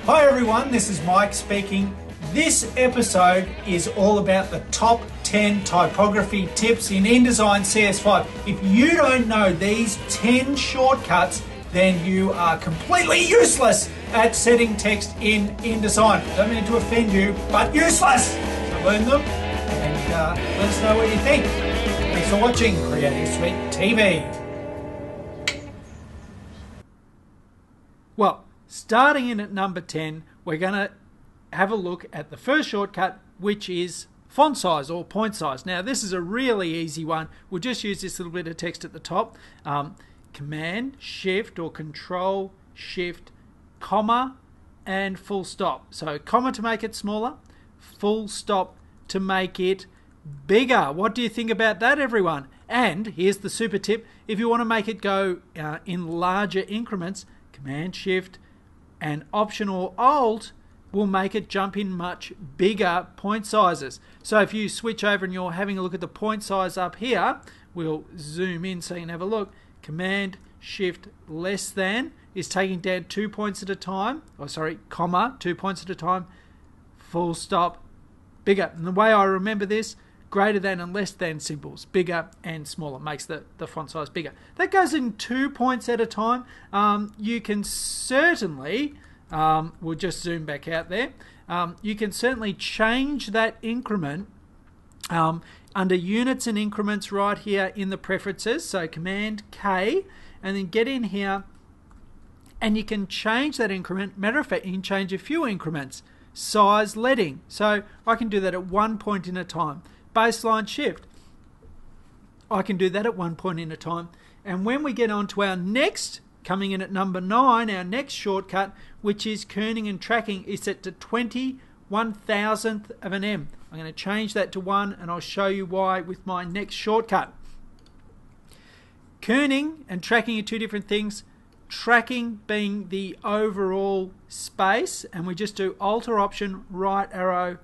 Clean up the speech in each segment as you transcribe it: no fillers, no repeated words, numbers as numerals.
Hi everyone, this is Mike speaking. This episode is all about the top 10 typography tips in InDesign CS5. If you don't know these 10 shortcuts, then you are completely useless at setting text in InDesign. Don't mean to offend you, but useless! So learn them and let us know what you think. Thanks for watching Creative Suite TV. Well, starting in at number 10, we're going to have a look at the first shortcut, which is font size or point size. Now, this is a really easy one. We'll just use this little bit of text at the top. Command, Shift or Control, Shift, comma, and full stop. So, comma to make it smaller, full stop to make it bigger. What do you think about that, everyone? And here's the super tip. If you want to make it go in larger increments, Command, Shift, and Option or Alt will make it jump in much bigger point sizes. So if you switch over and you're having a look at the point size up here, we'll zoom in so you can have a look. Command, Shift, less than is taking down 2 points at a time. Comma, 2 points at a time. Full stop, bigger. And the way I remember this, greater than and less than symbols, bigger and smaller, makes the font size bigger. That goes in 2 points at a time. You can certainly, we'll just zoom back out there, you can certainly change that increment under units and increments right here in the preferences. So Command K, and then get in here and you can change that increment. Matter of fact, you can change a few increments. Size leading. So I can do that at 1 point in a time. Baseline shift, I can do that at 1 point in a time. And when we get on to our next, coming in at number 9, our next shortcut, which is kerning and tracking, is set to 20/1000th of an M. I'm going to change that to 1 and I'll show you why with my next shortcut. Kerning and tracking are two different things. Tracking being the overall space, and we just do Alt or Option, right arrow,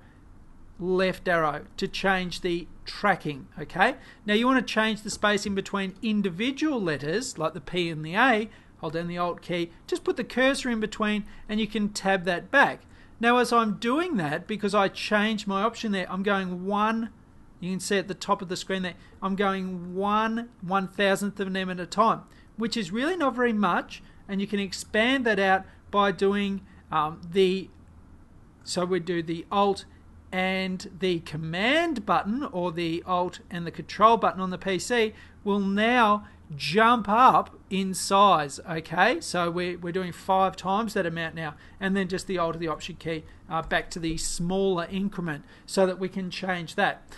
left arrow to change the tracking. Okay, now you want to change the space in between individual letters like the P and the A. Hold down the Alt key, just put the cursor in between and you can tab that back. Now as I'm doing that, because I changed my option there, I'm going 1, you can see at the top of the screen there, I'm going 1/1000th of an M at a time, which is really not very much, and you can expand that out by doing so we do the Alt and the Command button, or the Alt and the Control button on the PC will now jump up in size. Okay, so we're doing 5 times that amount now, and then just the Alt or the Option key back to the smaller increment so that we can change that.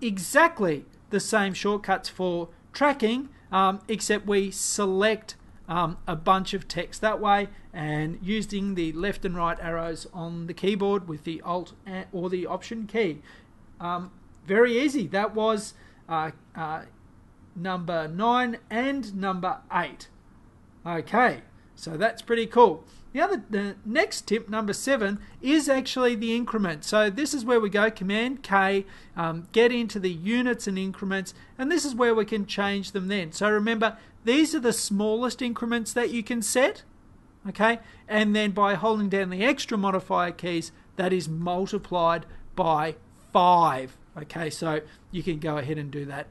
Exactly the same shortcuts for tracking, except we select a bunch of text that way, and using the left and right arrows on the keyboard with the Alt or the Option key. Very easy. That was number 9 and number 8. Okay, so that's pretty cool. The next tip, number 7, is actually the increment. So this is where we go, Command K, get into the units and increments, and this is where we can change them then. So remember, these are the smallest increments that you can set, okay? And then by holding down the extra modifier keys, that is multiplied by 5, okay? So you can go ahead and do that.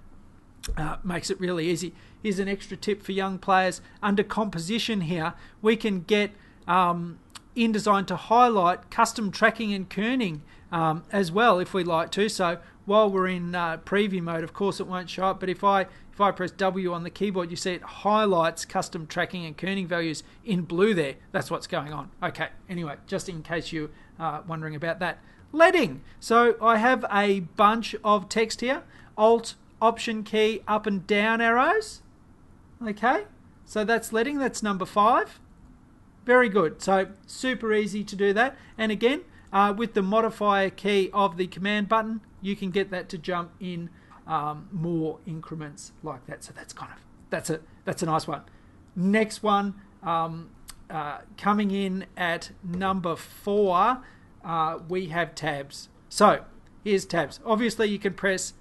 Makes it really easy. Here's an extra tip for young players. Under composition here, we can get InDesign to highlight custom tracking and kerning as well if we like to. So while we're in preview mode, of course it won't show up, but if I press W on the keyboard, you see it highlights custom tracking and kerning values in blue there. That's what's going on. Okay, anyway, just in case you're wondering about that. Leading. So I have a bunch of text here. Alt, Option key, up and down arrows. Okay, so that's leading. That's number 5. Very good. So super easy to do that. And again, with the modifier key of the Command button, you can get that to jump in more increments like that. So that's a nice one. Next one, coming in at number 4, we have tabs. So here's tabs. Obviously you can press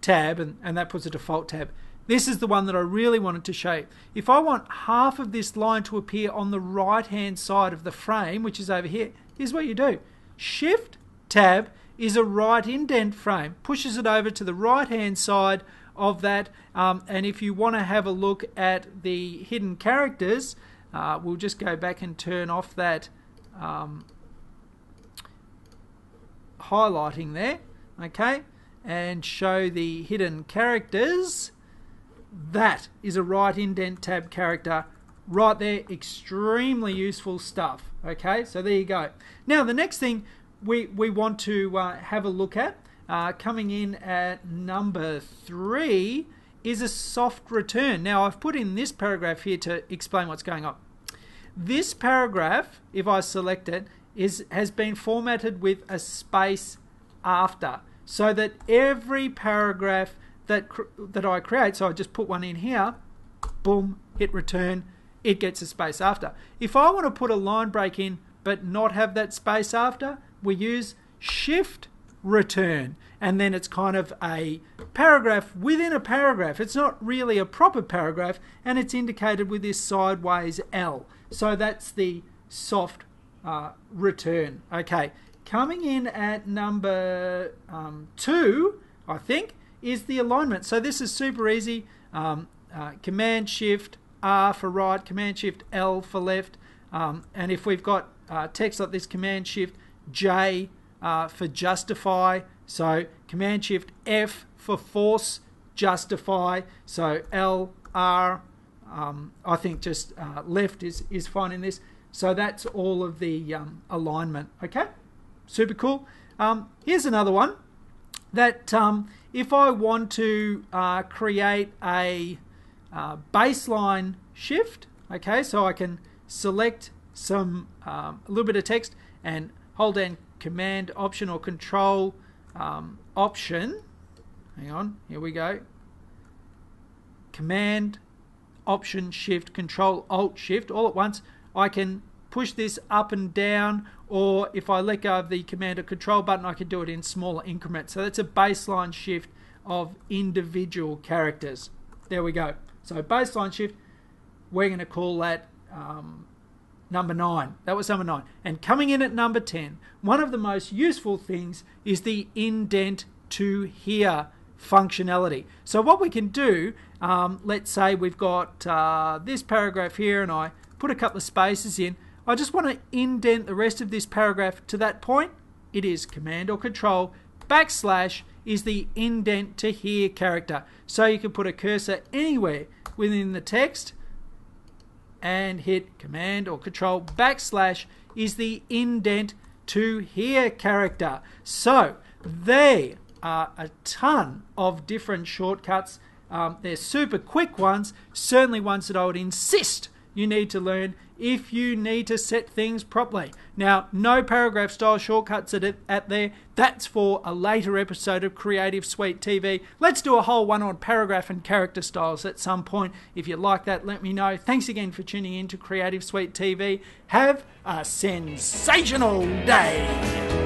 tab and that puts a default tab. This is the one that I really wanted to show you. If I want half of this line to appear on the right hand side of the frame, which is over here, here's what you do. Shift Tab is a right indent frame, pushes it over to the right hand side of that, and if you want to have a look at the hidden characters, we'll just go back and turn off that highlighting there, okay, and show the hidden characters. That is a right indent tab character right there. Extremely useful stuff. Okay, so there you go. Now the next thing we want to have a look at, coming in at number 3, is a soft return. Now I've put in this paragraph here to explain what's going on. This paragraph, if I select it, has been formatted with a space after, so that every paragraph that I create, so I just put one in here, boom, hit return, it gets a space after. If I want to put a line break in but not have that space after, we use Shift Return, and then it's kind of a paragraph within a paragraph. It's not really a proper paragraph, and it's indicated with this sideways L. So that's the soft return. Okay, coming in at number 2, I think, is the alignment. So this is super easy. Command Shift R for right, Command Shift L for left, and if we've got text like this, Command Shift J for justify. So Command Shift F for force justify. So L R, I think just left is fine in this. So that's all of the alignment. Okay, super cool. Here's another one that if I want to create a baseline shift, okay, so I can select some a little bit of text and hold down Command Option or Control Option. Hang on, here we go. Command Option Shift Control Alt Shift all at once. I can push this up and down, or if I let go of the Command or Control button, I can do it in smaller increments. So that's a baseline shift of individual characters. There we go. So baseline shift, we're going to call that number 9. That was number 9. And coming in at number 10, one of the most useful things is the indent to here functionality. So what we can do, let's say we've got this paragraph here and I put a couple of spaces in. I just want to indent the rest of this paragraph to that point. It is Command or Control / is the indent to here character. So you can put a cursor anywhere within the text and hit Command or Control / is the indent to here character. So there are a ton of different shortcuts. They're super quick ones, certainly ones that I would insist you need to learn if you need to set things properly. Now, no paragraph style shortcuts at there. That's for a later episode of Creative Suite TV. Let's do a whole one on paragraph and character styles at some point. If you like that, let me know. Thanks again for tuning in to Creative Suite TV. Have a sensational day.